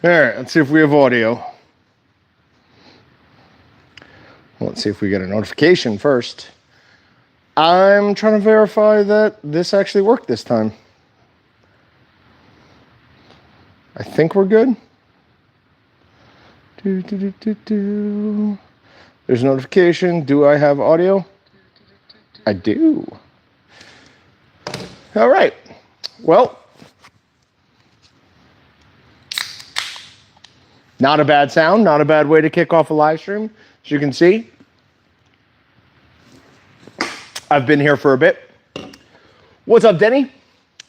All right, let's see if we have audio. Let's see if we get a notification first. I'm trying to verify that this actually worked this time. I think we're good. There's a notification. Do I have audio? I do. All right. Well, not a bad sound, not a bad way to kick off a live stream. As you can see, I've been here for a bit. What's up, Denny?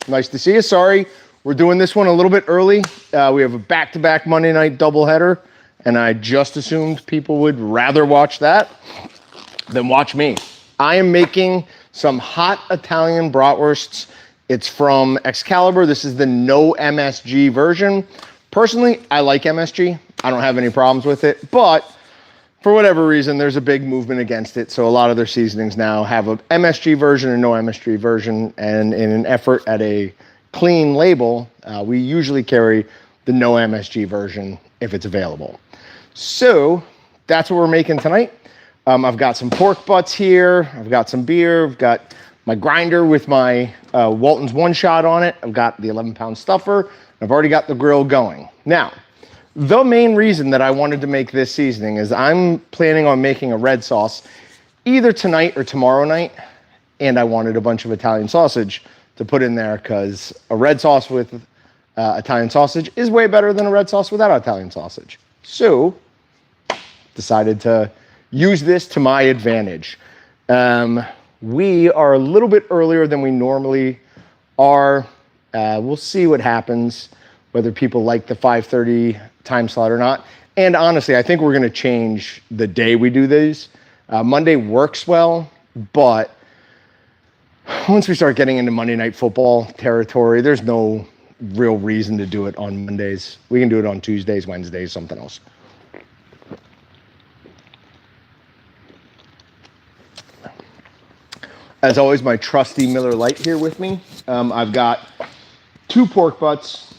Nice to see you. Sorry, we're doing this one a little bit early. We have a back-to-back Monday night doubleheader, and I just assumed people would rather watch that than watch me. I am making some hot Italian bratwursts. It's from Excalibur. This is the no MSG version. Personally, I like MSG. I don't have any problems with it, but for whatever reason, there's a big movement against it. So a lot of their seasonings now have a MSG version and no MSG version. And in an effort at a clean label, we usually carry the no MSG version if it's available. So that's what we're making tonight. I've got some pork butts here. I've got some beer. I've got my grinder with my Waltons one shot on it. I've got the 11-pound stuffer. I've already got the grill going. Now, the main reason that I wanted to make this seasoning is I'm planning on making a red sauce either tonight or tomorrow night, and I wanted a bunch of Italian sausage to put in there because a red sauce with Italian sausage is way better than a red sauce without Italian sausage. So, decided to use this to my advantage. We are a little bit earlier than we normally are. We'll see what happens, whether people like the 5:30 time slot or not. And honestly, I think we're going to change the day we do these. Monday works well, but once we start getting into Monday Night Football territory, there's no real reason to do it on Mondays. We can do it on Tuesdays, Wednesdays, something else. As always, my trusty Miller Lite here with me. I've got 2 pork butts.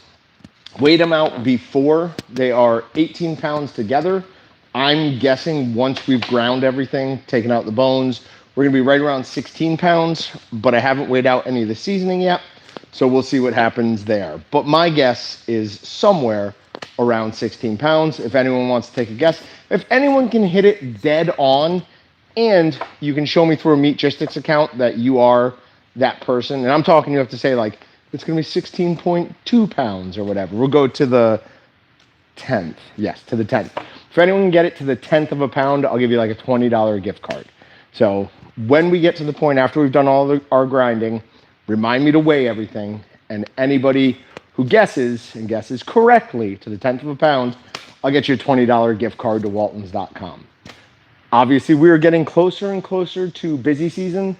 Weighed them out before. They are 18 pounds together. I'm guessing once we've ground everything, taken out the bones, we're gonna be right around 16 pounds, but I haven't weighed out any of the seasoning yet, so we'll see what happens there. But my guess is somewhere around 16 pounds, if anyone wants to take a guess. If anyone can hit it dead on, and you can show me through a Meatgistics account that you are that person, and I'm talking, you have to say like, it's going to be 16.2 pounds or whatever. We'll go to the 10th. Yes, to the 10th. If anyone can get it to the 10th of a pound, I'll give you like a $20 gift card. So when we get to the point after we've done all our grinding, remind me to weigh everything. And anybody who guesses, and guesses correctly to the 10th of a pound, I'll get you a $20 gift card to waltons.com. Obviously, we're getting closer and closer to busy season.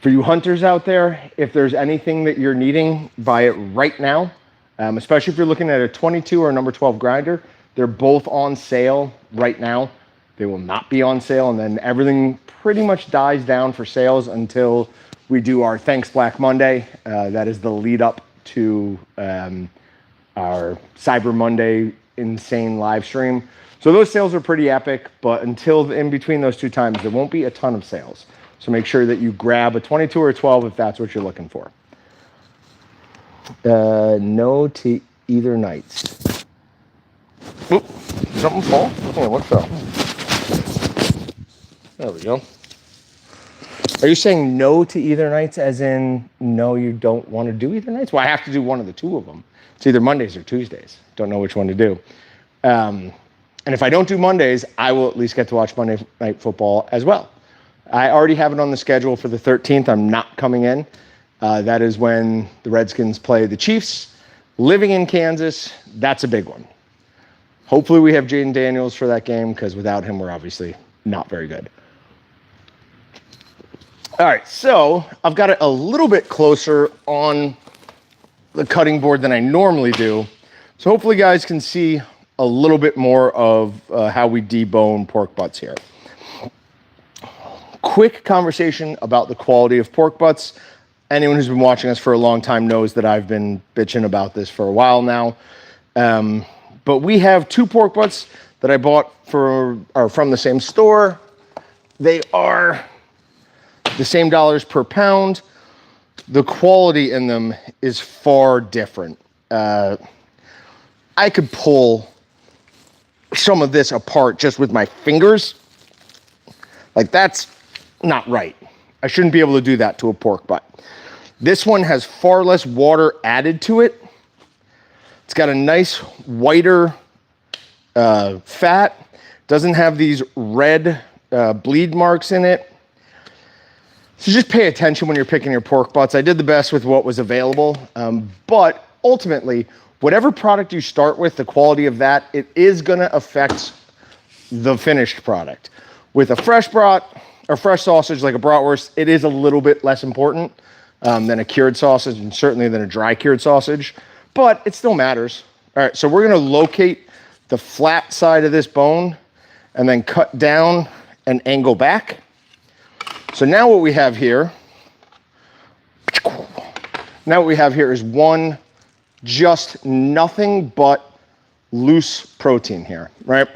For you hunters out there, if there's anything that you're needing, buy it right now. Especially if you're looking at a 22 or a number 12 grinder. They're both on sale right now. They will not be on sale, and then everything pretty much dies down for sales until we do our Thanks Black Monday. That is the lead up to our Cyber Monday insane live stream. So those sales are pretty epic, but until in between those two times, there won't be a ton of sales. So make sure that you grab a 22 or a 12 if that's what you're looking for. No to either nights. Oop, something fall? Yeah, what fell? There we go. Are you saying no to either nights as in no, you don't want to do either nights? Well, I have to do one of the two of them. It's either Mondays or Tuesdays. Don't know which one to do. And if I don't do Mondays, I will at least get to watch Monday Night Football as well. I already have it on the schedule for the 13th. I'm not coming in. That is when the Redskins play the Chiefs. Living in Kansas, that's a big one. Hopefully we have Jaden Daniels for that game, because without him, we're obviously not very good. All right, so I've got it a little bit closer on the cutting board than I normally do. So hopefully you guys can see a little bit more of how we debone pork butts here. Quick conversation about the quality of pork butts. Anyone who's been watching us for a long time knows that I've been bitching about this for a while now. But we have 2 pork butts that I bought from the same store. They are the same dollars per pound. The quality in them is far different. I could pull some of this apart just with my fingers. Like, that's not right. I shouldn't be able to do that to a pork butt. This one has far less water added to it. It's got a nice whiter fat. Doesn't have these red bleed marks in it. So just pay attention when you're picking your pork butts. I did the best with what was available, but ultimately, whatever product you start with, the quality of that, it is gonna affect the finished product. With a fresh brat or fresh sausage like a bratwurst, it is a little bit less important than a cured sausage, and certainly than a dry cured sausage, but it still matters. All right, so we're gonna locate the flat side of this bone and then cut down and angle back. So now what we have here, is one just nothing but loose protein here, right?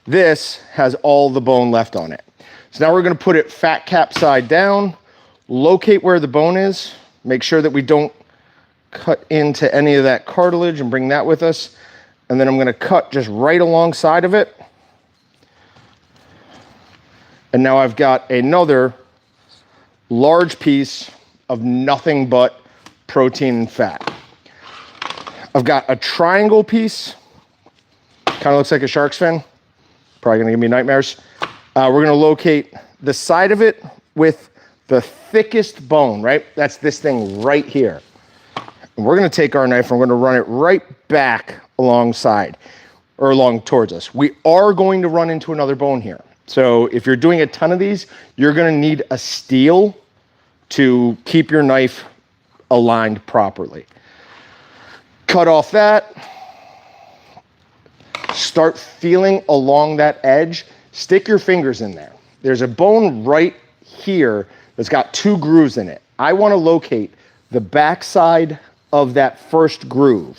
This has all the bone left on it. So now we're gonna put it fat cap side down, locate where the bone is, make sure that we don't cut into any of that cartilage and bring that with us. And then I'm gonna cut just right alongside of it. And now I've got another large piece of nothing but protein and fat. I've got a triangle piece, kind of looks like a shark's fin. Probably gonna give me nightmares. We're gonna locate the side of it with the thickest bone, right? That's this thing right here. And we're gonna take our knife and we're gonna run it right back alongside, or along towards us. We are going to run into another bone here. So if you're doing a ton of these, you're gonna need a steel to keep your knife aligned properly. Cut off that. Start feeling along that edge. Stick your fingers in there. There's a bone right here that's got 2 grooves in it. I wanna locate the backside of that first groove.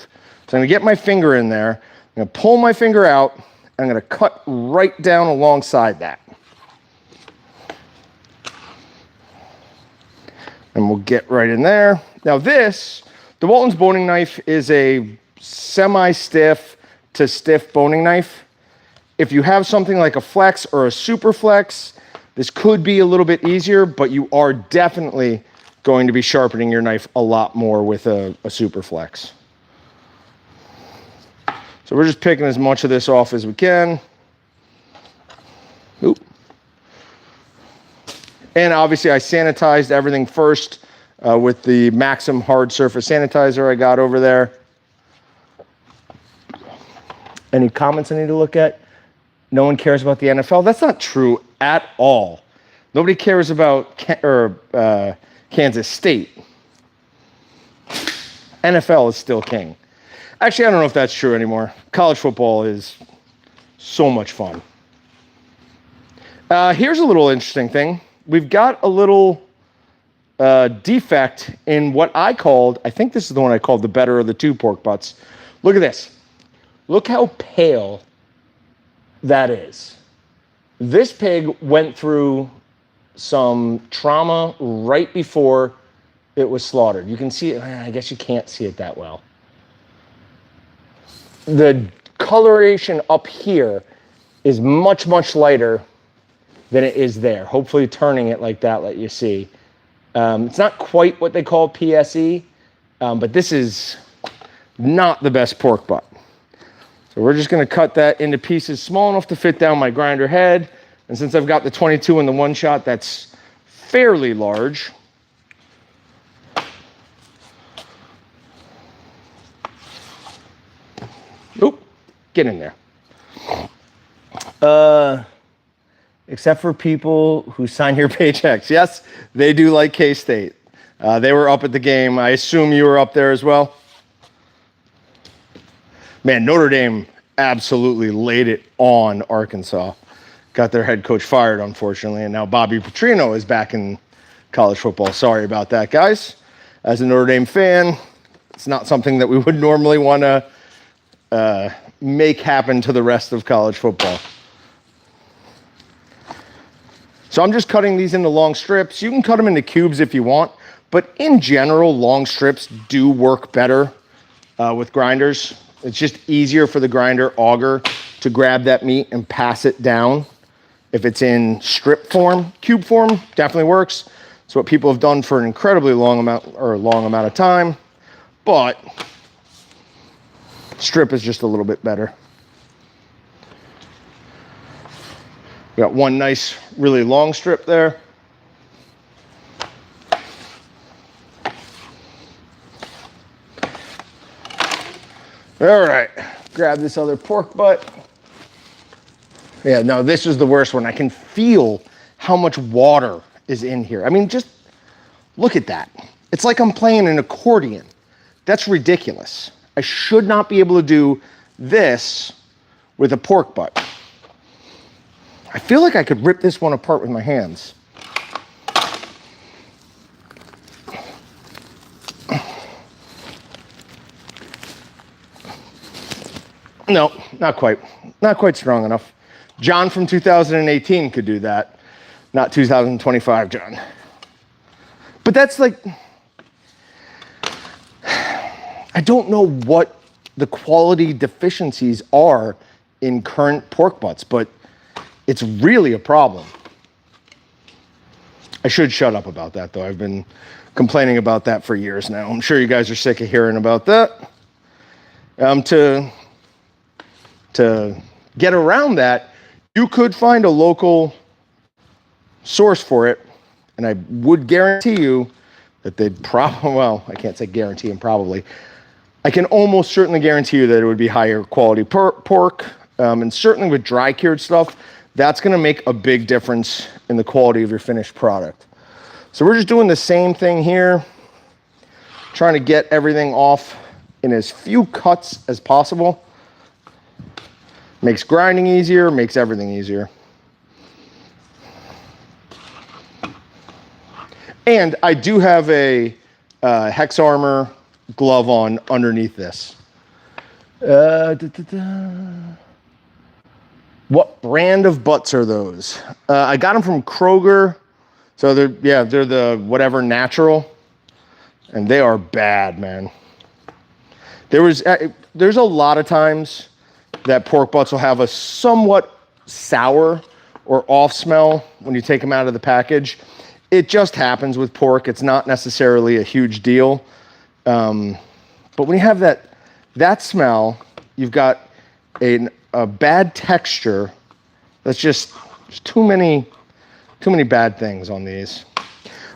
So I'm gonna get my finger in there, I'm gonna pull my finger out, and I'm gonna cut right down alongside that. And we'll get right in there. Now this, the Walton's boning knife is a semi-stiff to stiff boning knife. If you have something like a flex or a super flex, this could be a little bit easier, but you are definitely going to be sharpening your knife a lot more with a super flex. So we're just picking as much of this off as we can. Oop. And obviously I sanitized everything first with the Maxim hard surface sanitizer I got over there. Any comments I need to look at? No one cares about the NFL? That's not true at all. Nobody cares about Kansas State. NFL is still king. Actually, I don't know if that's true anymore. College football is so much fun. Here's a little interesting thing. We've got a little defect in what I think this is the one I called the better of the 2 pork butts. Look at this. Look how pale that is. This pig went through some trauma right before it was slaughtered. You can see it, I guess you can't see it that well. The coloration up here is much, much lighter than it is there. Hopefully turning it like that let you see. It's not quite what they call PSE, but this is not the best pork butt. So we're just gonna cut that into pieces small enough to fit down my grinder head. And since I've got the 22 in the one shot, that's fairly large. Oop, get in there. Except for people who sign your paychecks. Yes, they do like K-State. They were up at the game. I assume you were up there as well. Man, Notre Dame absolutely laid it on Arkansas. Got their head coach fired, unfortunately, and now Bobby Petrino is back in college football. Sorry about that, guys. As a Notre Dame fan, it's not something that we would normally want to make happen to the rest of college football. So I'm just cutting these into long strips. You can cut them into cubes if you want, but in general, long strips do work better with grinders. It's just easier for the grinder auger to grab that meat and pass it down. If it's in strip form, cube form, definitely works. It's what people have done for an incredibly long amount of time, but strip is just a little bit better. We got one nice, really long strip there. All right, grab this other pork butt. Yeah, no, this is the worst one. I can feel how much water is in here. I mean, just look at that. It's like I'm playing an accordion. That's ridiculous. I should not be able to do this with a pork butt. I feel like I could rip this one apart with my hands. No, not quite. Not quite strong enough. John from 2018 could do that. Not 2025, John. But that's like, I don't know what the quality deficiencies are in current pork butts, but it's really a problem. I should shut up about that, though. I've been complaining about that for years now. I'm sure you guys are sick of hearing about that. To get around that, you could find a local source for it, and I would guarantee you that they'd probably, well, I can't say guarantee and probably. I can almost certainly guarantee you that it would be higher quality pork, and certainly with dry cured stuff, that's going to make a big difference in the quality of your finished product. So we're just doing the same thing here, trying to get everything off in as few cuts as possible. Makes grinding easier, makes everything easier. And I do have a Hex Armor glove on underneath this. What brand of butts are those? I got them from Kroger. So they're the whatever natural. And they are bad, man. There's a lot of times that pork butts will have a somewhat sour or off smell when you take them out of the package. It just happens with pork. It's not necessarily a huge deal. But when you have that smell, you've got a bad texture. That's just too many bad things on these.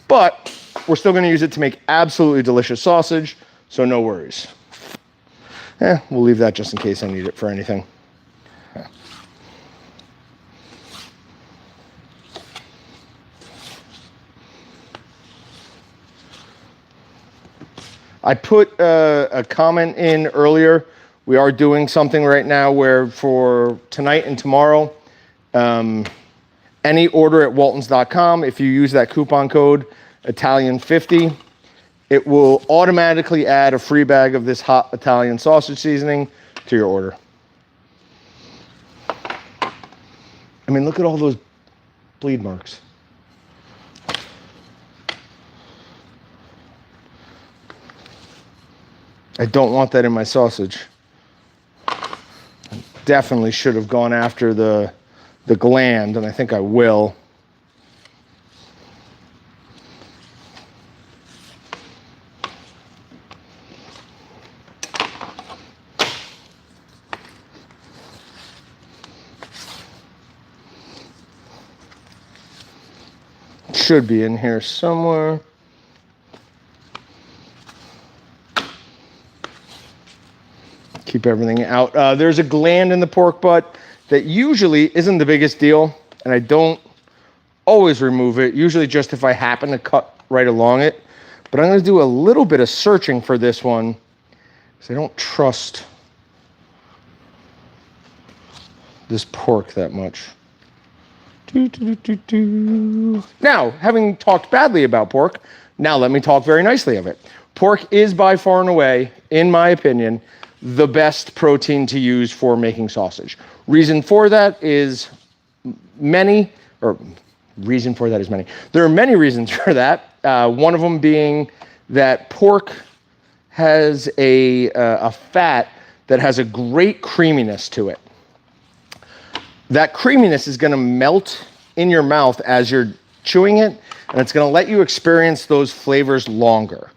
But we're still going to use it to make absolutely delicious sausage, so no worries. We'll leave that just in case I need it for anything. I put a comment in earlier. We are doing something right now where for tonight and tomorrow, any order at Waltons.com, if you use that coupon code Italian50, it will automatically add a free bag of this hot Italian sausage seasoning to your order. I mean, look at all those bleed marks. I don't want that in my sausage. I definitely should have gone after the gland, and I think I will. Should be in here somewhere. Keep everything out. There's a gland in the pork butt that usually isn't the biggest deal, and I don't always remove it, usually just if I happen to cut right along it. But I'm going to do a little bit of searching for this one because I don't trust this pork that much. Now, having talked badly about pork, now let me talk very nicely of it. Pork is by far and away, in my opinion, the best protein to use for making sausage. Reason for that is many. There are many reasons for that. One of them being that pork has a fat that has a great creaminess to it. That creaminess is gonna melt in your mouth as you're chewing it, and it's gonna let you experience those flavors longer.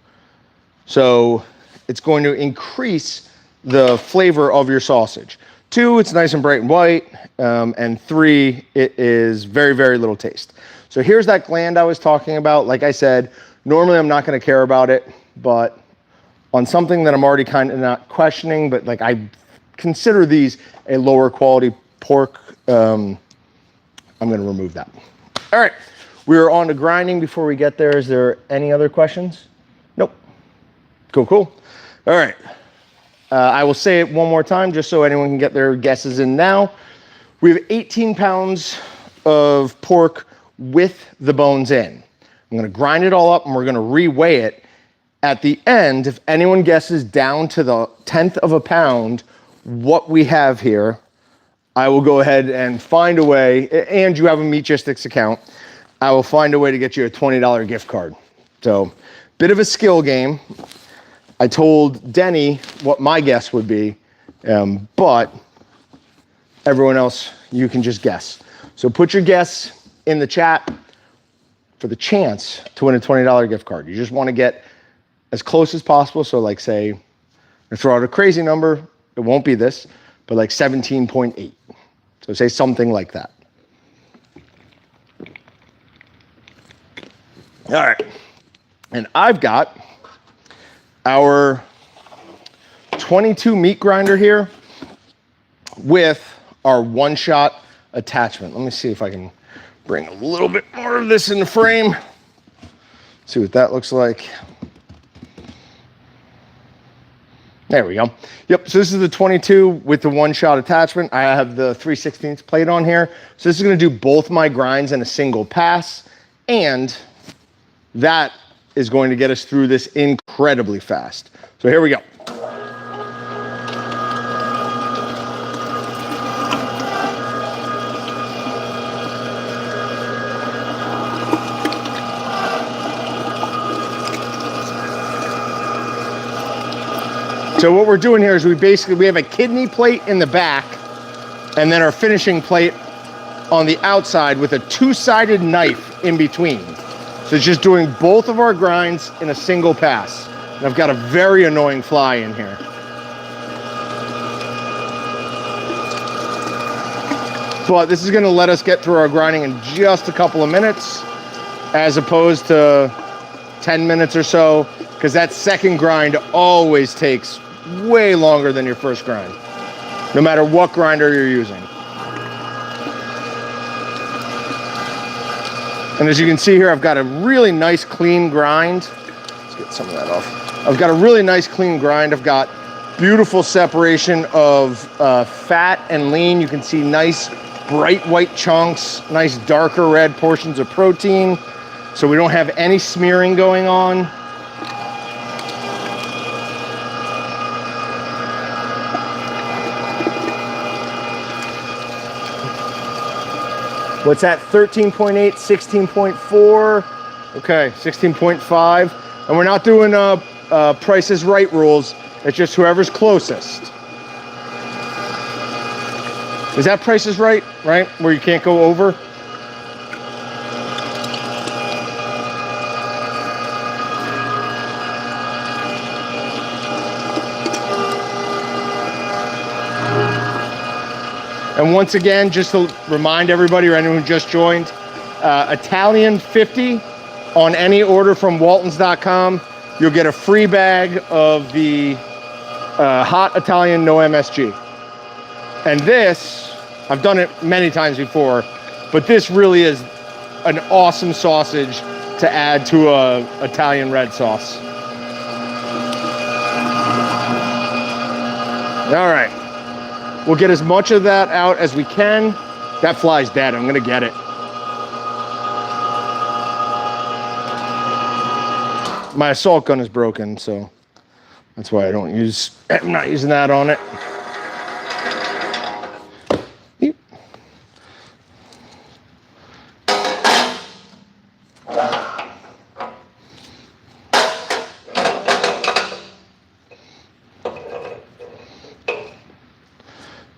So it's going to increase the flavor of your sausage. 2, it's nice and bright and white. And 3, it is very, very little taste. So here's that gland I was talking about. Like I said, normally I'm not gonna care about it, but on something that I'm already kind of not questioning, but like I consider these a lower quality pork, I'm gonna remove that. All right, we're on to grinding. Before we get there, is there any other questions? Nope. Cool. All right. I will say it one more time just so anyone can get their guesses in now. We have 18 pounds of pork with the bones in. I'm gonna grind it all up and we're gonna reweigh it. At the end, if anyone guesses down to the 1/10 of a pound what we have here, I will go ahead and find a way, and you have a Meatgistics account, I will find a way to get you a $20 gift card. So, bit of a skill game. I told Denny what my guess would be, but everyone else, you can just guess. So put your guess in the chat for the chance to win a $20 gift card. You just want to get as close as possible. So like say, throw out a crazy number, it won't be this, but like 17.8. So say something like that. All right, and I've got our 22 meat grinder here with our one-shot attachment. Let me see if I can bring a little bit more of this in the frame. See what that looks like. There we go. Yep, so this is the 22 with the one-shot attachment. I have the 3/16 plate on here. So this is gonna do both my grinds in a single pass, and that is going to get us through this incredibly fast. So here we go. So what we're doing here is we have a kidney plate in the back and then our finishing plate on the outside with a 2-sided knife in between. So it's just doing both of our grinds in a single pass. And I've got a very annoying fly in here. But this is gonna let us get through our grinding in just a couple of minutes as opposed to 10 minutes or so, because that second grind always takes way longer than your first grind, no matter what grinder you're using. And as you can see here, I've got a really nice clean grind. Let's get some of that off. I've got a really nice clean grind. I've got beautiful separation of fat and lean. You can see nice bright white chunks, nice darker red portions of protein. So we don't have any smearing going on. What's that? 13.8, 16.4. Okay, 16.5. And we're not doing Price is Right rules. It's just whoever's closest. Is that Price is Right? Right? Where you can't go over? And once again, just to remind everybody or anyone who just joined, Italian 50 on any order from Waltons.com, you'll get a free bag of the hot Italian no MSG. And this, I've done it many times before, but this really is an awesome sausage to add to a Italian red sauce. All right. We'll get as much of that out as we can. That fly's dead, I'm gonna get it. My assault gun is broken, so That's why I'm not using that on it.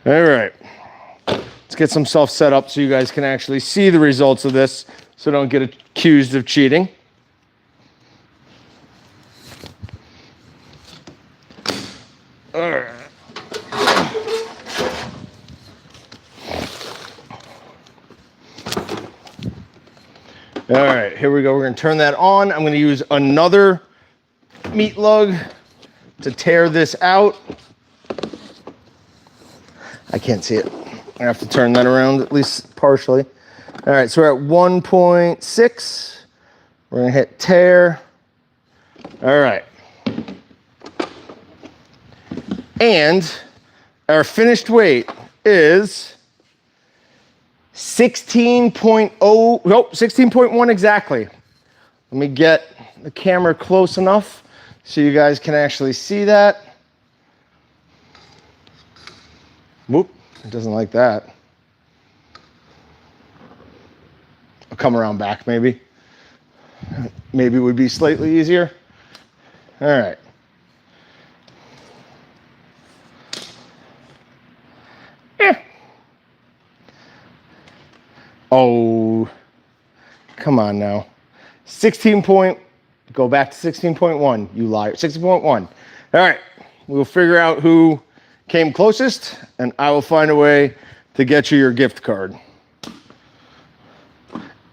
All right, let's get some stuff set up so you guys can actually see the results of this, so don't get accused of cheating. All right. All right, here we go. We're gonna turn that on. I'm gonna use another meat lug to tear this out. I can't see it. I have to turn that around at least partially. All right, so we're at 1.6. We're gonna hit tear. All right. And our finished weight is 16.0, nope, 16.1 exactly. Let me get the camera close enough so you guys can actually see that. Whoop, it doesn't like that. I'll come around back maybe. Maybe it would be slightly easier. All right. Oh, come on now. 16 point, go back to 16.1, you liar. 16.1. All right, we'll figure out who came closest, and I will find a way to get you your gift card.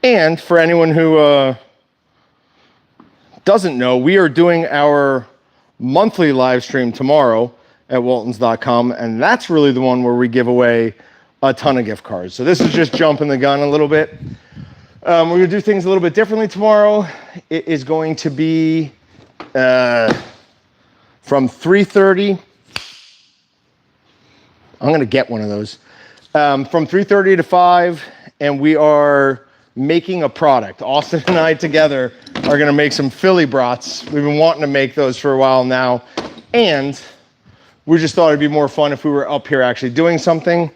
And for anyone who doesn't know, we are doing our monthly live stream tomorrow at waltons.com, and that's really the one where we give away a ton of gift cards. So this is just jumping the gun a little bit. We're gonna do things a little bit differently tomorrow. It is going to be from 3:30. I'm gonna get one of those. From 3:30 to 5, and we are making a product. Austin and I together are gonna make some Philly brats. We've been wanting to make those for a while now, and we just thought it'd be more fun if we were up here actually doing something.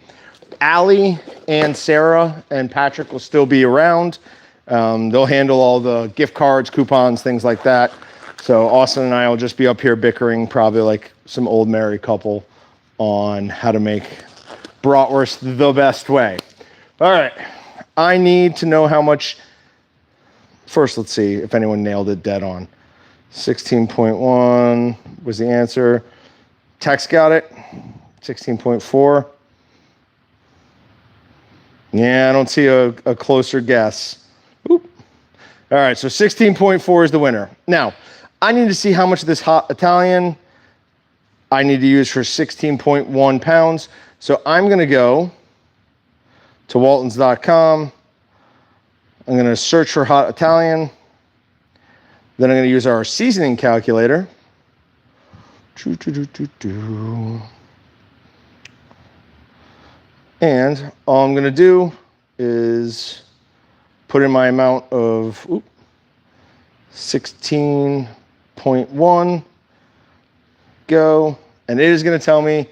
Allie and Sarah and Patrick will still be around. They'll handle all the gift cards, coupons, things like that. So Austin and I will just be up here bickering, probably like some old married couple, on how to make bratwurst the best way. All right, I need to know how much. First, let's see if anyone nailed it dead on. 16.1 was the answer. Tex got it. 16.4. Yeah, I don't see a closer guess. Oop. All right, so 16.4 is the winner. Now, I need to see how much of this hot Italian I need to use for 16.1 pounds. So I'm gonna go to waltons.com. I'm gonna search for hot Italian. Then I'm gonna use our seasoning calculator. And all I'm gonna do is put in my amount of 16.1, go, and it is gonna tell me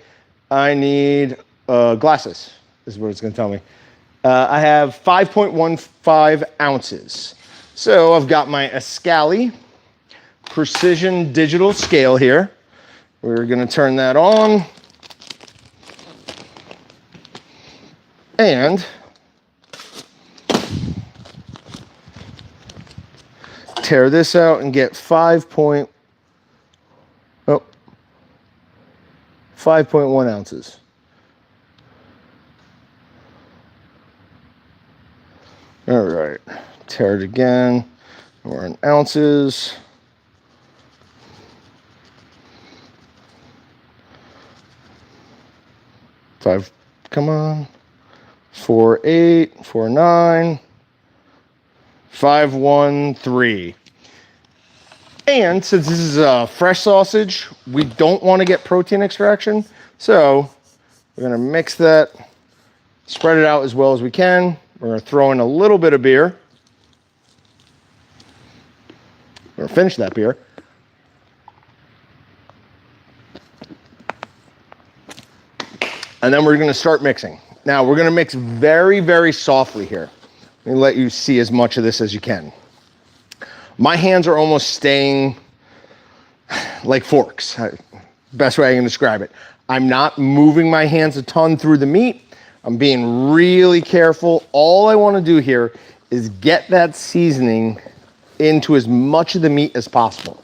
I need glasses, is what it's gonna tell me. I have 5.15 ounces. So I've got my Ascali precision digital scale here. We're gonna turn that on. And tear this out and get 5.1 ounces. All right, tear it again. We're in ounces. Five, come on. 4.8, 4.9, 5.13. And since this is a fresh sausage, we don't want to get protein extraction. So we're going to mix that, spread it out as well as we can. We're going to throw in a little bit of beer. We're going to finish that beer. And then we're gonna start mixing. Now we're gonna mix very, very softly here. Let me let you see as much of this as you can. My hands are almost staying like forks. Best way I can describe it. I'm not moving my hands a ton through the meat. I'm being really careful. All I wanna do here is get that seasoning into as much of the meat as possible.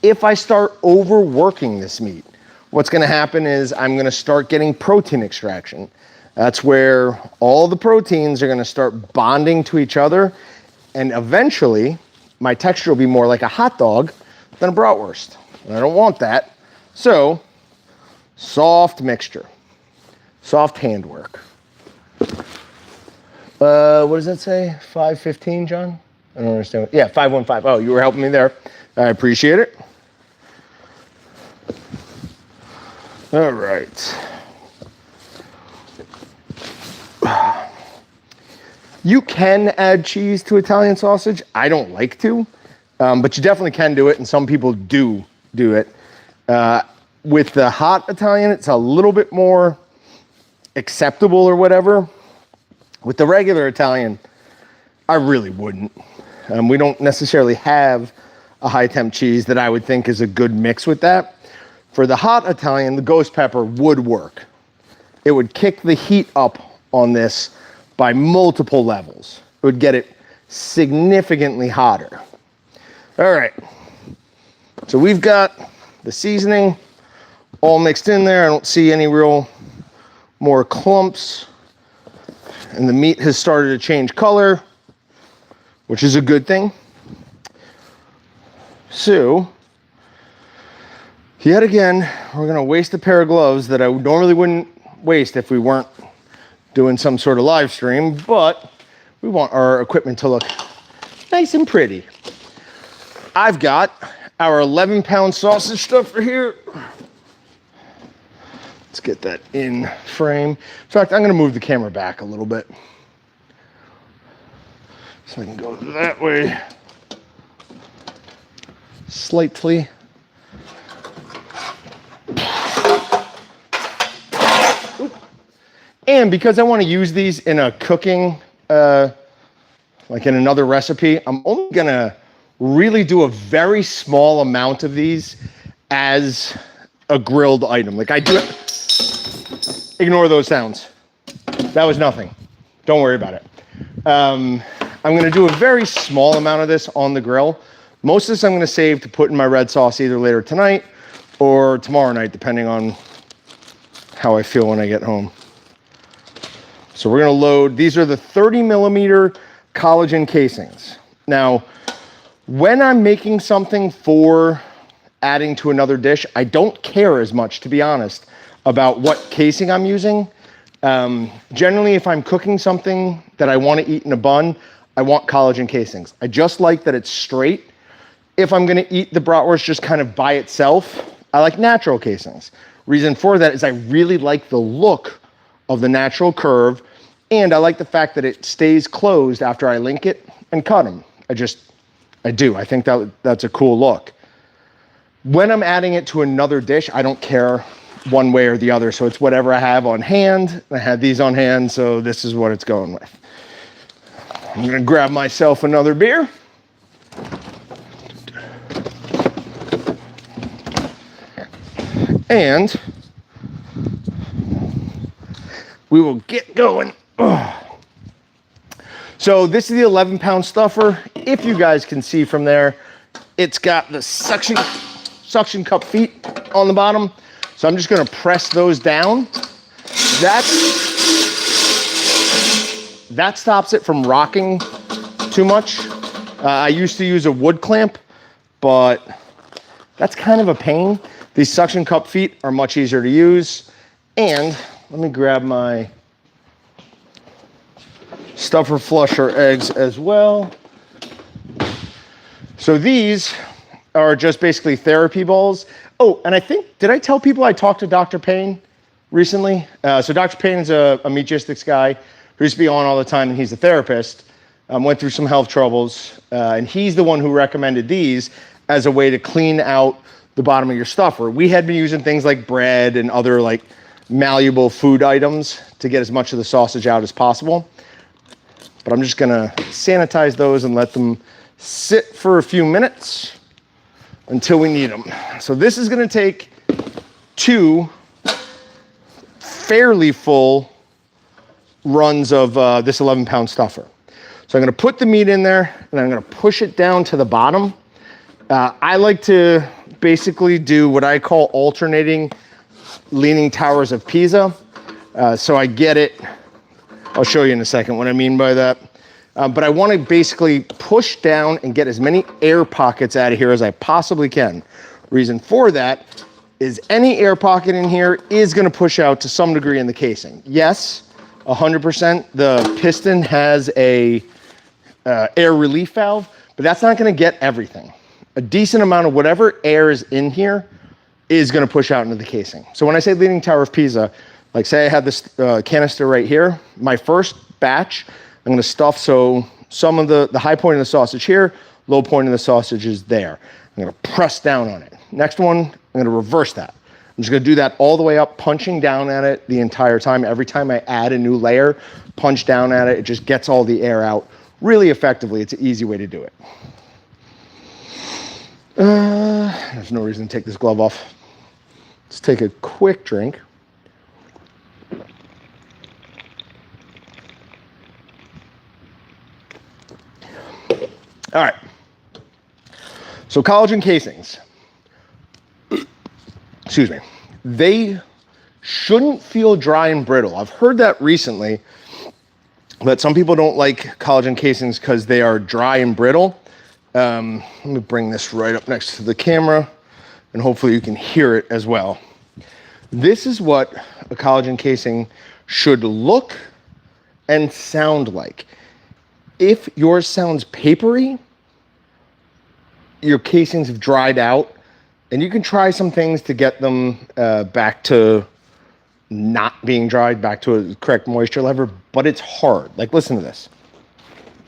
If I start overworking this meat, what's gonna happen is I'm gonna start getting protein extraction. That's where all the proteins are gonna start bonding to each other, and eventually my texture will be more like a hot dog than a bratwurst. And I don't want that. So, soft mixture, soft handwork. What does that say? 515, John? I don't understand. Yeah, 515. Oh, you were helping me there. I appreciate it. All right. You can add cheese to Italian sausage. I don't like to, but you definitely can do it, and some people do it. With the hot Italian, it's a little bit more acceptable or whatever. With the regular Italian, I really wouldn't. We don't necessarily have a high temp cheese that I would think is a good mix with that. For the hot Italian, the ghost pepper would work. It would kick the heat up on this by multiple levels. It would get it significantly hotter. All right, so we've got the seasoning all mixed in there. I don't see any real more clumps. And the meat has started to change color, which is a good thing. So, yet again, we're gonna waste a pair of gloves that I normally wouldn't waste if we weren't doing some sort of live stream, but we want our equipment to look nice and pretty. I've got our 11-pound sausage stuffer here. Let's get that in frame. In fact, I'm gonna move the camera back a little bit so I can go that way slightly. And because I want to use these in a cooking, like in another recipe, I'm only gonna really do a very small amount of these as a grilled item. Like I do it. Ignore those sounds. That was nothing. Don't worry about it. I'm gonna do a very small amount of this on the grill. Most of this I'm gonna save to put in my red sauce either later tonight or tomorrow night, depending on how I feel when I get home. So we're gonna load, these are the 30 millimeter collagen casings. Now, when I'm making something for adding to another dish, I don't care as much, to be honest, about what casing I'm using. Generally, if I'm cooking something that I want to eat in a bun, I want collagen casings. I just like that it's straight. If I'm gonna eat the bratwurst just kind of by itself, I like natural casings. Reason for that is I really like the look of the natural curve, and I like the fact that it stays closed after I link it and cut them. I do. I think that's a cool look. When I'm adding it to another dish, I don't care one way or the other. So it's whatever I have on hand. I had these on hand, so this is what it's going with. I'm gonna grab myself another beer. And we will get going. So this is the 11-pound stuffer. If you guys can see from there, it's got the suction cup feet on the bottom. So I'm just gonna press those down. That stops it from rocking too much. I used to use a wood clamp, but that's kind of a pain. These suction cup feet are much easier to use. And let me grab my stuffer flusher eggs as well. So these are just basically therapy balls. Oh, and I think, did I tell people I talked to Dr. Payne recently? So Dr. Payne is a Meatgistics guy who used to be on all the time, and he's a therapist. Went through some health troubles, and he's the one who recommended these as a way to clean out the bottom of your stuffer. We had been using things like bread and other like malleable food items to get as much of the sausage out as possible. But I'm just gonna sanitize those and let them sit for a few minutes until we need them. So this is gonna take 2 fairly full runs of this 11-pound stuffer. So I'm gonna put the meat in there and I'm gonna push it down to the bottom. I like to basically do what I call alternating leaning towers of Pisa. So I get it. I'll show you in a second what I mean by that. But I want to basically push down and get as many air pockets out of here as I possibly can. Reason for that is any air pocket in here is going to push out to some degree in the casing. Yes, 100%. The piston has a air relief valve, but that's not going to get everything. A decent amount of whatever air is in here is going to push out into the casing. So when I say leaning tower of Pisa, like say I had this canister right here, my first batch, I'm going to stuff so some of the high point of the sausage here, low point of the sausage is there. I'm going to press down on it. Next one, I'm going to reverse that. I'm just going to do that all the way up, punching down at it the entire time. Every time I add a new layer, punch down at it, it just gets all the air out really effectively. It's an easy way to do it. There's no reason to take this glove off. Let's take a quick drink. All right. So collagen casings, excuse me, they shouldn't feel dry and brittle. I've heard that recently, that some people don't like collagen casings because they are dry and brittle. Let me bring this right up next to the camera and hopefully you can hear it as well. This is what a collagen casing should look and sound like. If yours sounds papery, your casings have dried out, and you can try some things to get them back to not being dried, back to a correct moisture level, but it's hard. Like, listen to this.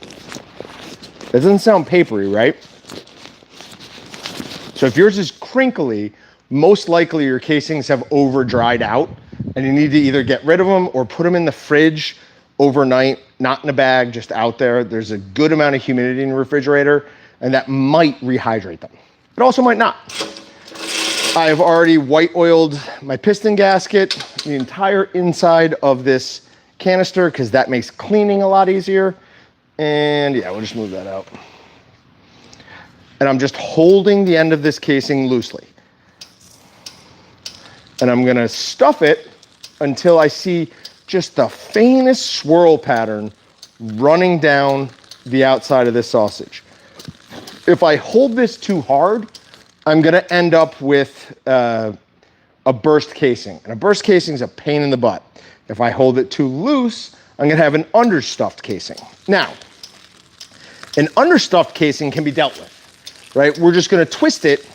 It doesn't sound papery, right? So if yours is crinkly, most likely your casings have over dried out, and you need to either get rid of them or put them in the fridge overnight, not in a bag, just out there. There's a good amount of humidity in the refrigerator, and that might rehydrate them. It also might not. I have already white oiled my piston gasket, the entire inside of this canister, because that makes cleaning a lot easier. And yeah, we'll just move that out. And I'm just holding the end of this casing loosely. And I'm gonna stuff it until I see just the faintest swirl pattern running down the outside of this sausage. If I hold this too hard, I'm gonna end up with a burst casing. And a burst casing is a pain in the butt. If I hold it too loose, I'm gonna have an understuffed casing. Now, an understuffed casing can be dealt with, right? We're just gonna twist it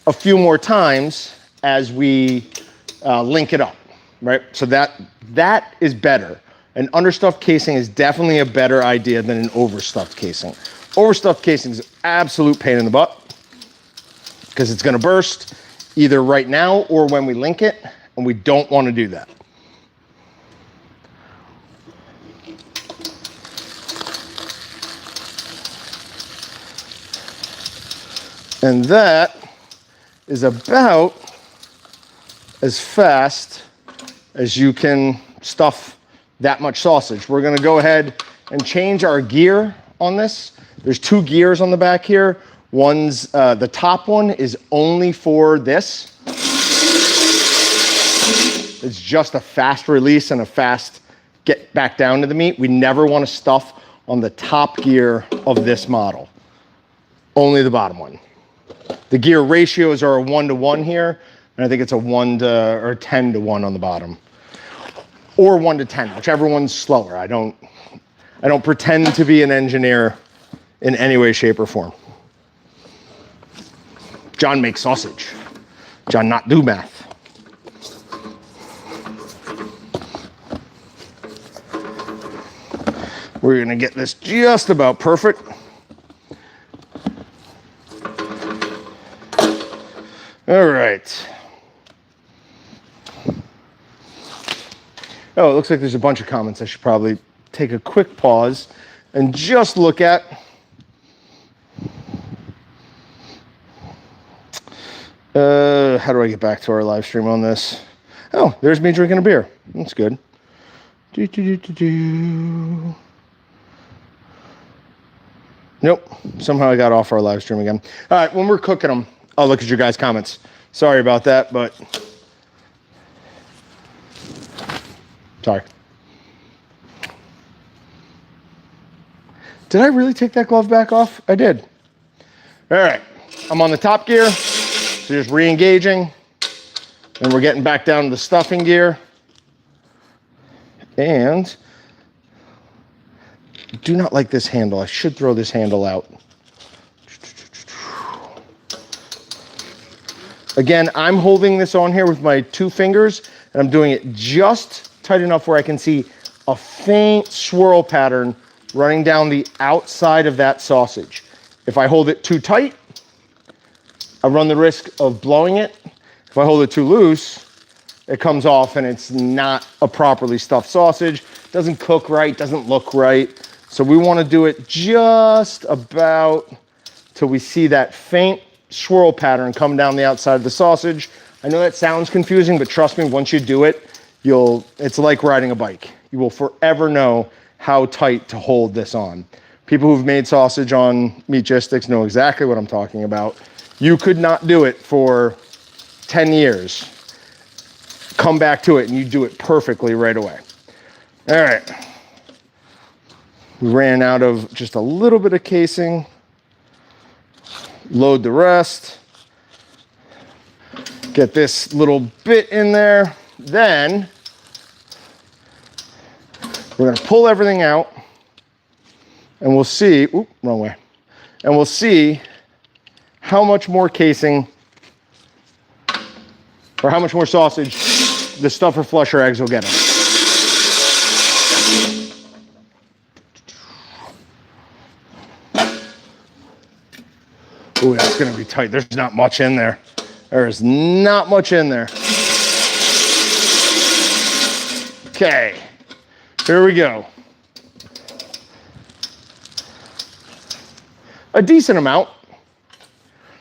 a few more times as we link it up, right? So that is better. An understuffed casing is definitely a better idea than an overstuffed casing. Overstuffed casing is an absolute pain in the butt because it's gonna burst either right now or when we link it, and we don't wanna do that. And that is about as fast as you can stuff that much sausage. We're gonna go ahead and change our gear on this. There's 2 gears on the back here. One's, the top one is only for this. It's just a fast release and a fast get back down to the meat. We never wanna stuff on the top gear of this model. Only the bottom one. The gear ratios are a 1-to-1 here, and I think it's a 10-to-1 on the bottom. Or 1-to-10, whichever one's slower. I don't pretend to be an engineer in any way, shape, or form. John makes sausage. John not do math. We're gonna get this just about perfect. All right. Oh, it looks like there's a bunch of comments. I should probably take a quick pause and just look at. How do I get back to our live stream on this? Oh, there's me drinking a beer. That's good. Nope. Somehow I got off our live stream again. All right, when we're cooking them, I'll look at your guys' comments. Sorry about that, but sorry. Did I really take that glove back off? I did. All right, I'm on the top gear, so just re-engaging, and we're getting back down to the stuffing gear. And I do not like this handle. I should throw this handle out. Again, I'm holding this on here with my 2 fingers, and I'm doing it just tight enough where I can see a faint swirl pattern running down the outside of that sausage. If I hold it too tight, I run the risk of blowing it. If I hold it too loose, it comes off and it's not a properly stuffed sausage. Doesn't cook right, doesn't look right. So we want to do it just about till we see that faint swirl pattern come down the outside of the sausage. I know that sounds confusing, but trust me, once you do it, it's like riding a bike. You will forever know how tight to hold this on. People who've made sausage on Meatgistics know exactly what I'm talking about. You could not do it for 10 years. Come back to it and you do it perfectly right away. All right. We ran out of just a little bit of casing. Load the rest. Get this little bit in there. Then we're going to pull everything out and we'll see, oop, wrong way. And we'll see how much more casing or how much more sausage the stuffer flusher eggs will get us. Ooh, that's gonna be tight. There's not much in there. There is not much in there. Okay, here we go. A decent amount.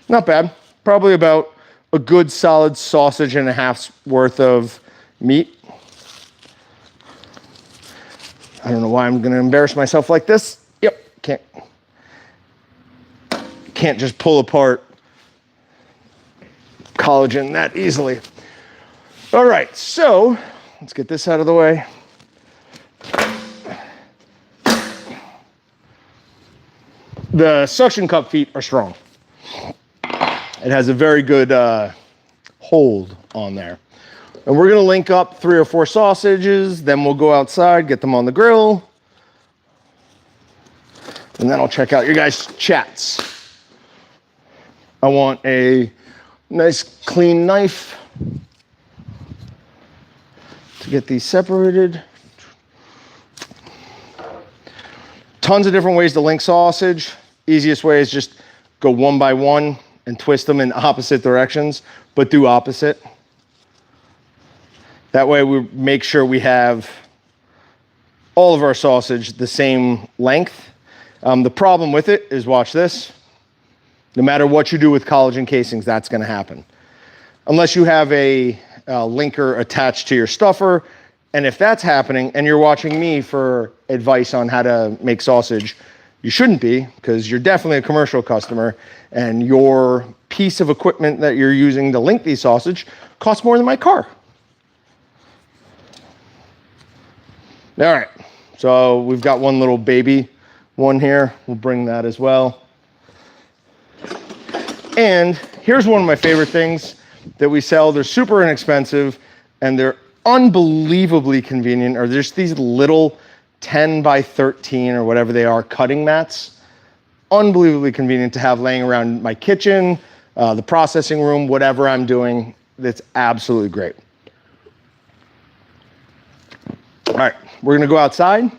Not bad. Probably about a good solid sausage and a half's worth of meat. I don't know why I'm gonna embarrass myself like this. Yep, can't just pull apart collagen that easily. All right, so let's get this out of the way. The suction cup feet are strong. It has a very good hold on there. And we're gonna link up 3 or 4 sausages, then we'll go outside, get them on the grill, and then I'll check out your guys' chats. I want a nice clean knife to get these separated. Tons of different ways to link sausage. Easiest way is just go one by one and twist them in opposite directions, but do opposite. That way we make sure we have all of our sausage the same length. The problem with it is, watch this. No matter what you do with collagen casings, that's gonna happen. Unless you have a linker attached to your stuffer, and if that's happening and you're watching me for advice on how to make sausage, you shouldn't be, because you're definitely a commercial customer and your piece of equipment that you're using to link these sausage costs more than my car. All right, so we've got one little baby one here. We'll bring that as well. And here's one of my favorite things that we sell. They're super inexpensive and they're unbelievably convenient. Or there's these little 10 by 13 or whatever they are cutting mats. Unbelievably convenient to have laying around my kitchen, the processing room, whatever I'm doing. That's absolutely great. All right, we're gonna go outside.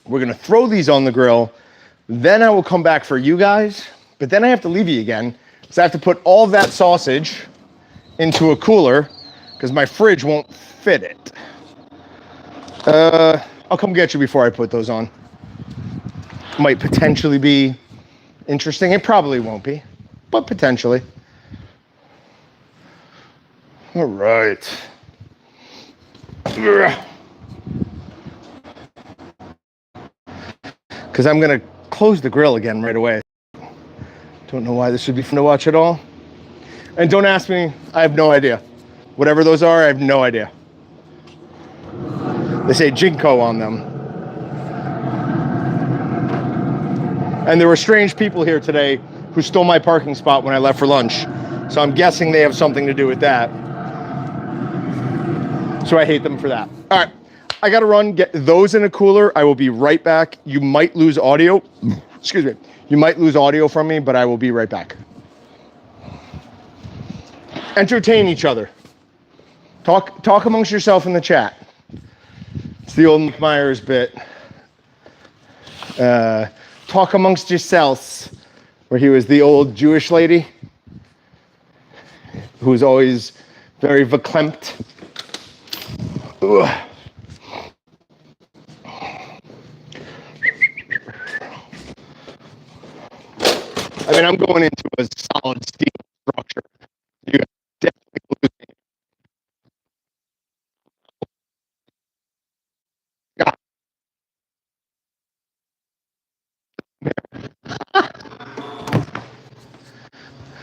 We're gonna throw these on the grill. Then I will come back for you guys, but then I have to leave you again. So I have to put all of that sausage into a cooler because my fridge won't fit it. I'll come get you before I put those on. Might potentially be interesting. It probably won't be, but potentially. All right. Because I'm going to close the grill again right away. Don't know why this would be fun to watch at all. And don't ask me, I have no idea. Whatever those are, I have no idea. They say Jinko on them. And there were strange people here today who stole my parking spot when I left for lunch. So I'm guessing they have something to do with that. So I hate them for that. All right, I gotta run, get those in a cooler. I will be right back. You might lose audio. Excuse me. You might lose audio from me, but I will be right back. Entertain each other. Talk amongst yourself in the chat. It's the old Myers bit. Talk amongst yourselves, where he was the old Jewish lady who was always very verklempt. Ugh. I mean, I'm going into a solid steel structure. You definitely lose me.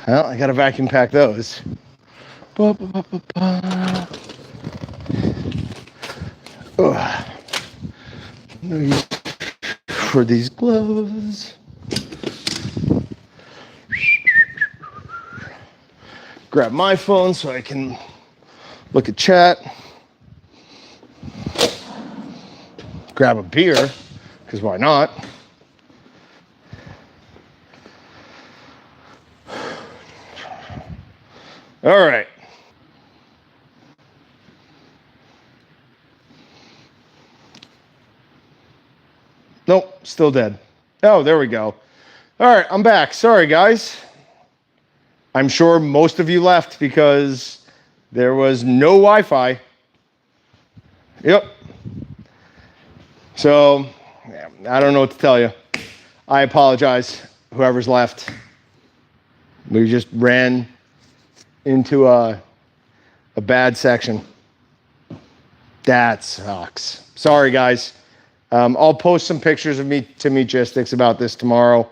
Well, I gotta vacuum pack those. No use for these gloves. Grab my phone so I can look at chat. Grab a beer, because why not? All right. Nope, still dead. Oh, there we go. All right, I'm back. Sorry, guys. I'm sure most of you left because there was no Wi-Fi. Yep. So, yeah, I don't know what to tell you. I apologize, whoever's left. We just ran into a bad section. That sucks. Sorry, guys. I'll post some pictures of me to Meatgistics about this tomorrow.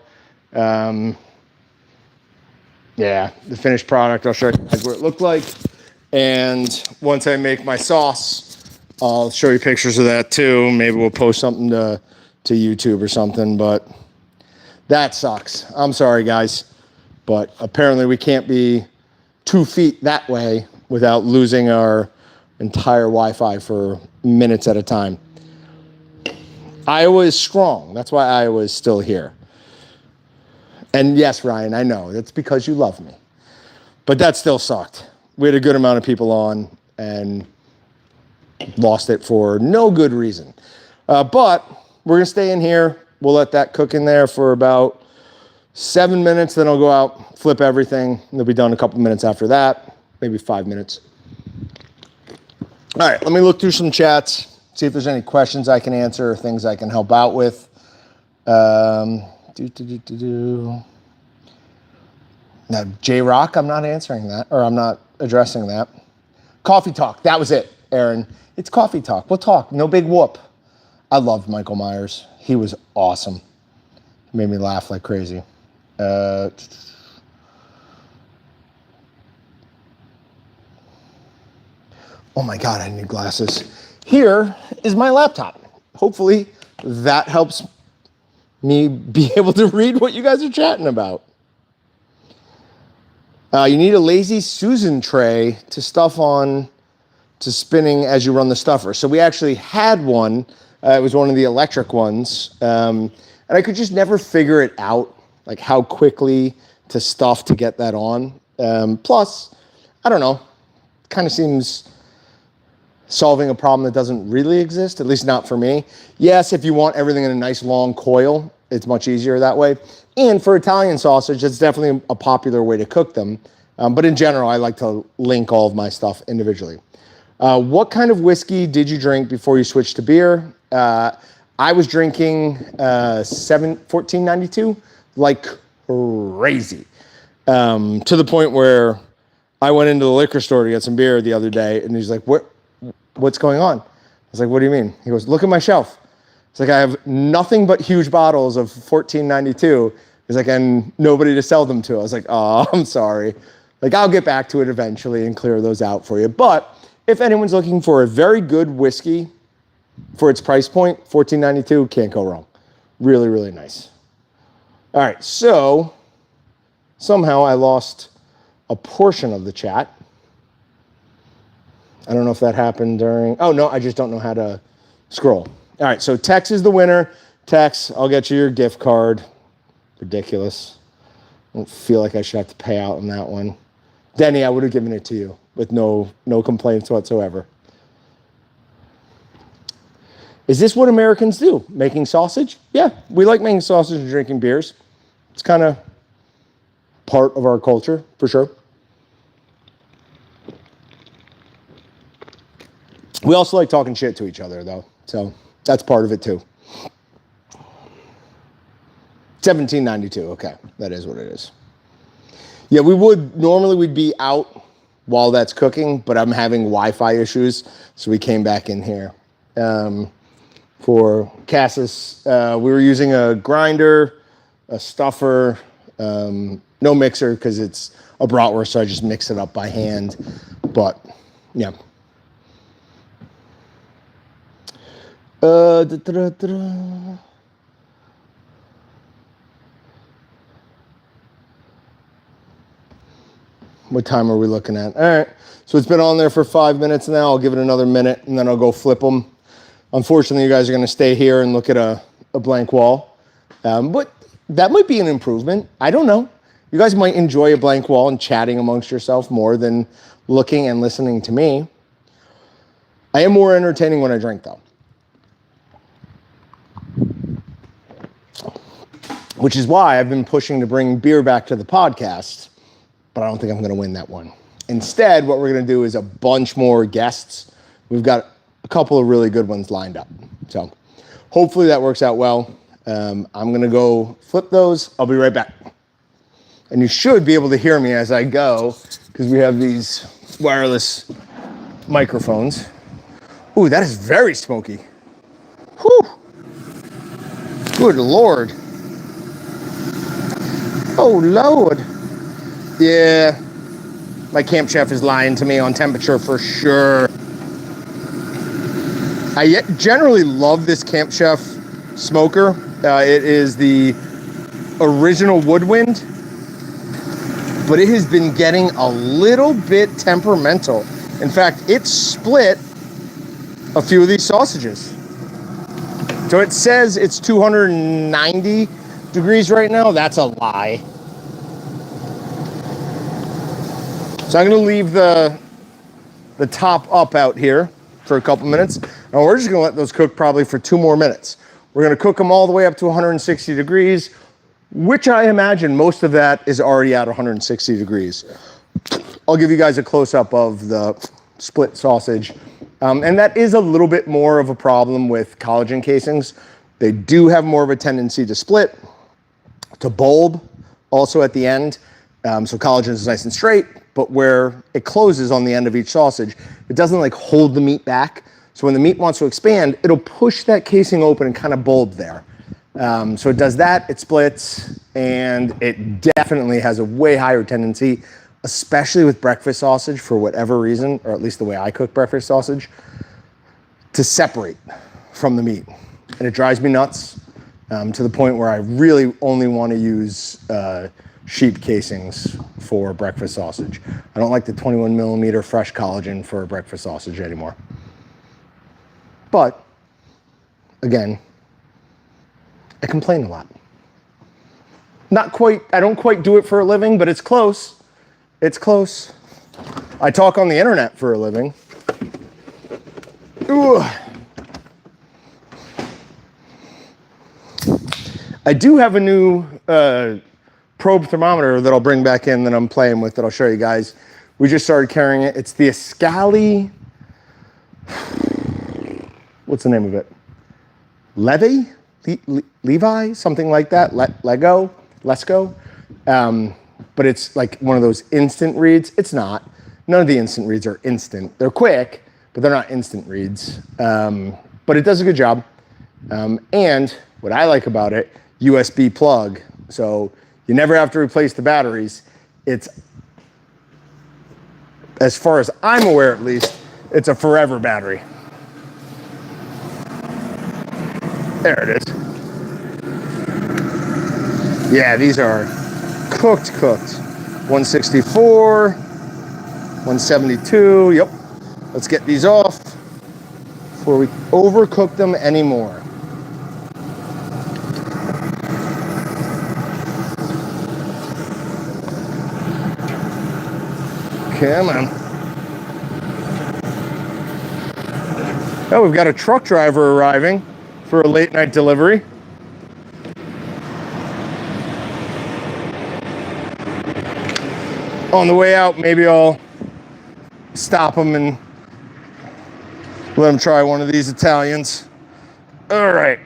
Yeah, the finished product, I'll show you guys what it looked like. And once I make my sauce, I'll show you pictures of that too. Maybe we'll post something to YouTube or something, but that sucks. I'm sorry, guys. But apparently we can't be 2 feet that way without losing our entire Wi-Fi for minutes at a time. Iowa is strong. That's why Iowa is still here. And yes, Ryan, I know. That's because you love me. But that still sucked. We had a good amount of people on and lost it for no good reason. But we're going to stay in here. We'll let that cook in there for about 7 minutes. Then I'll go out, flip everything. And they'll be done a couple minutes after that. Maybe 5 minutes. All right, let me look through some chats. See if there's any questions I can answer or things I can help out with. Now, J-Rock, I'm not answering that, or I'm not addressing that. Coffee talk, that was it, Aaron. It's coffee talk. We'll talk. No big whoop. I loved Michael Myers. He was awesome. He made me laugh like crazy. Oh my God, I need glasses. Here is my laptop. Hopefully that helps me be able to read what you guys are chatting about. You need a Lazy Susan tray to stuff on to spinning as you run the stuffer. So we actually had one. It was one of the electric ones. And I could just never figure it out, like how quickly to stuff to get that on. Plus, I don't know, kind of seems solving a problem that doesn't really exist, at least not for me. Yes, if you want everything in a nice long coil, it's much easier that way. And for Italian sausage, it's definitely a popular way to cook them. But in general, I like to link all of my stuff individually. What kind of whiskey did you drink before you switched to beer? I was drinking 1492 like crazy, to the point where I went into the liquor store to get some beer the other day, and he's like, what's going on? I was like, what do you mean? He goes, look at my shelf. It's like, I have nothing but huge bottles of 1492. He's like, and nobody to sell them to. I was like, oh, I'm sorry. Like, I'll get back to it eventually and clear those out for you. But if anyone's looking for a very good whiskey for its price point, 1492, can't go wrong. Really, really nice. All right, so somehow I lost a portion of the chat. I don't know if that happened during, oh no, I just don't know how to scroll. All right, so Tex is the winner. Tex, I'll get you your gift card. Ridiculous. I don't feel like I should have to pay out on that one. Denny, I would have given it to you with no complaints whatsoever. Is this what Americans do? Making sausage? Yeah, we like making sausage and drinking beers. It's kind of part of our culture, for sure. We also like talking shit to each other, though. So that's part of it, too. 1792, okay. That is what it is. Yeah, normally we'd be out while that's cooking, but I'm having Wi-Fi issues, so we came back in here. For Cassis, we were using a grinder, a stuffer, no mixer because it's a bratwurst, so I just mix it up by hand. But, yeah. What time are we looking at? All right. So it's been on there for 5 minutes now. I'll give it another minute, and then I'll go flip them. Unfortunately, you guys are going to stay here and look at a blank wall. But that might be an improvement. I don't know. You guys might enjoy a blank wall and chatting amongst yourself more than looking and listening to me. I am more entertaining when I drink, though. Which is why I've been pushing to bring beer back to the podcast. But I don't think I'm going to win that one. Instead, what we're going to do is a bunch more guests. We've got a couple of really good ones lined up. So hopefully that works out well. I'm going to go flip those. I'll be right back. And you should be able to hear me as I go because we have these wireless microphones. Ooh, that is very smoky. Whew. Good Lord. Oh, Lord. Yeah, my camp chef is lying to me on temperature for sure. I generally love this Camp Chef smoker. It is the original Woodwind, but it has been getting a little bit temperamental. In fact, it split a few of these sausages. So it says it's 290 degrees right now. That's a lie. So I'm going to leave the top up out here for a couple minutes. And we're just going to let those cook probably for 2 more minutes. We're going to cook them all the way up to 160 degrees, which I imagine most of that is already at 160 degrees. I'll give you guys a close-up of the split sausage. And that is a little bit more of a problem with collagen casings. They do have more of a tendency to split, to bulb also at the end. So collagen is nice and straight, but where it closes on the end of each sausage, it doesn't like hold the meat back. So when the meat wants to expand, it'll push that casing open and kind of bulb there. So it does that, it splits, and it definitely has a way higher tendency, especially with breakfast sausage for whatever reason, or at least the way I cook breakfast sausage, to separate from the meat. And it drives me nuts to the point where I really only want to use sheep casings for breakfast sausage. I don't like the 21 millimeter fresh collagen for breakfast sausage anymore. But, again, I complain a lot. Not quite, I don't quite do it for a living, but it's close. It's close. I talk on the internet for a living. Ooh. I do have a new probe thermometer that I'll bring back in that I'm playing with that I'll show you guys. We just started carrying it. It's the Ascali what's the name of it? Levi, something like that. Lesco. But it's like one of those instant reads. It's not. None of the instant reads are instant. They're quick, but they're not instant reads. But it does a good job. And what I like about it, USB plug. So you never have to replace the batteries. It's, as far as I'm aware at least, it's a forever battery. There it is. Yeah, these are cooked. 164, 172, yep. Let's get these off before we overcook them anymore. Come on. Oh, we've got a truck driver arriving for a late night delivery. On the way out, maybe I'll stop him and let him try one of these Italians. All right.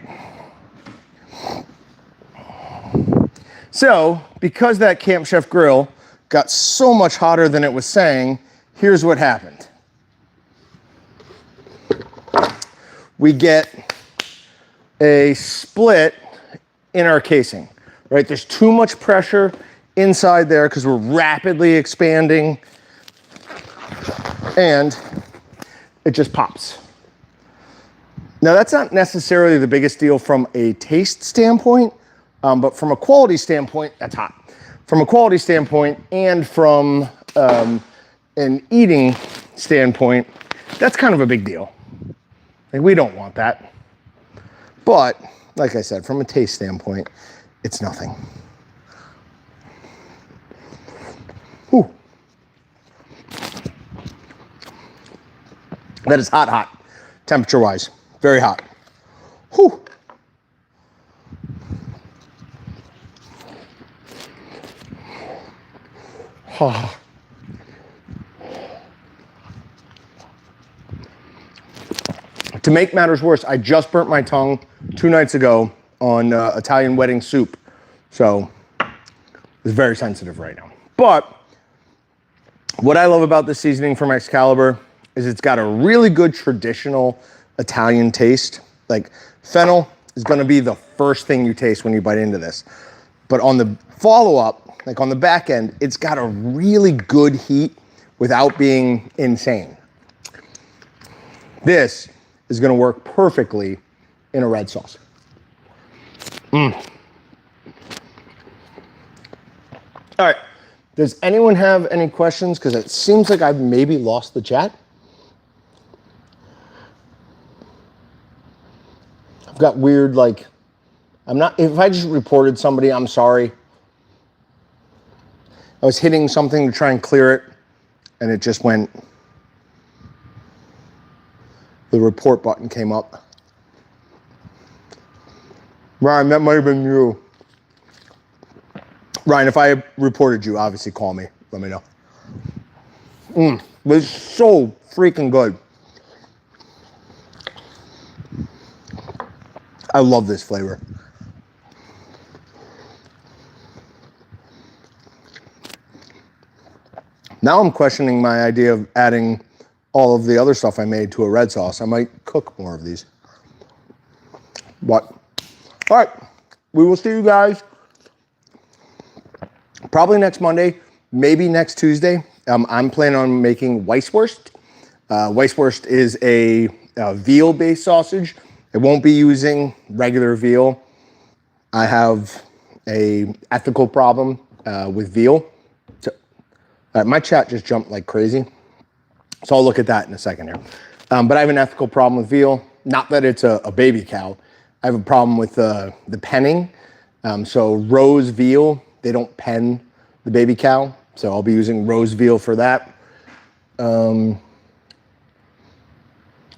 So, because that Camp Chef grill got so much hotter than it was saying, here's what happened. We get a split in our casing, right? There's too much pressure inside there because we're rapidly expanding and it just pops. Now that's not necessarily the biggest deal from a taste standpoint, but from a quality standpoint, that's hot. From a quality standpoint and from an eating standpoint, that's kind of a big deal. Like, we don't want that. But, like I said, from a taste standpoint, it's nothing. Whew. That is hot, temperature-wise. Very hot. Whew. Oh. To make matters worse, I just burnt my tongue 2 nights ago on Italian wedding soup. So it's very sensitive right now. But what I love about this seasoning from Excalibur is it's got a really good traditional Italian taste. Like, fennel is gonna be the first thing you taste when you bite into this. But on the follow-up, like on the back end, it's got a really good heat without being insane. This is gonna work perfectly in a red sauce. All right, does anyone have any questions? Because it seems like I've maybe lost the chat. I've got weird, like, if I just reported somebody, I'm sorry. I was hitting something to try and clear it, and it just went, the report button came up. Ryan, that might have been you. Ryan, if I reported you, obviously call me. Let me know. But it's so freaking good. I love this flavor. Now I'm questioning my idea of adding all of the other stuff I made to a red sauce. I might cook more of these. But, all right, we will see you guys probably next Monday, maybe next Tuesday. I'm planning on making Weisswurst. Weisswurst is a veal-based sausage. I won't be using regular veal. I have a ethical problem with veal. My chat just jumped like crazy. So I'll look at that in a second here. But I have an ethical problem with veal. Not that it's a baby cow. I have a problem with the penning. So rose veal, they don't pen the baby cow. So I'll be using rose veal for that.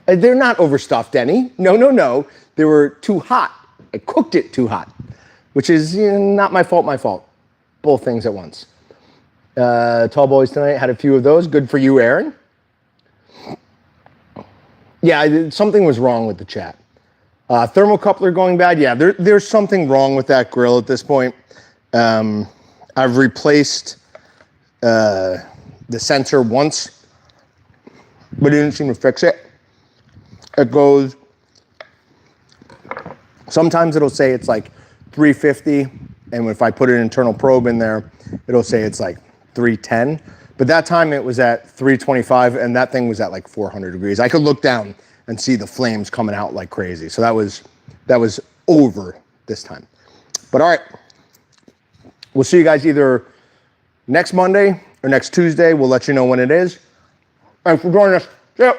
They're not overstuffed any. No. They were too hot. I cooked it too hot, which is not my fault. Both things at once. Tall boys tonight, had a few of those. Good for you, Aaron. Yeah, something was wrong with the chat. Thermocoupler going bad. Yeah, there's something wrong with that grill at this point. I've replaced the sensor once, but it didn't seem to fix it. It goes, sometimes it'll say it's like 350, and if I put an internal probe in there, it'll say it's like 310. But that time it was at 325, and that thing was at like 400 degrees. I could look down and see the flames coming out like crazy. So that was over this time. But all right, we'll see you guys either next Monday or next Tuesday. We'll let you know when it is. Thanks for joining us. See ya.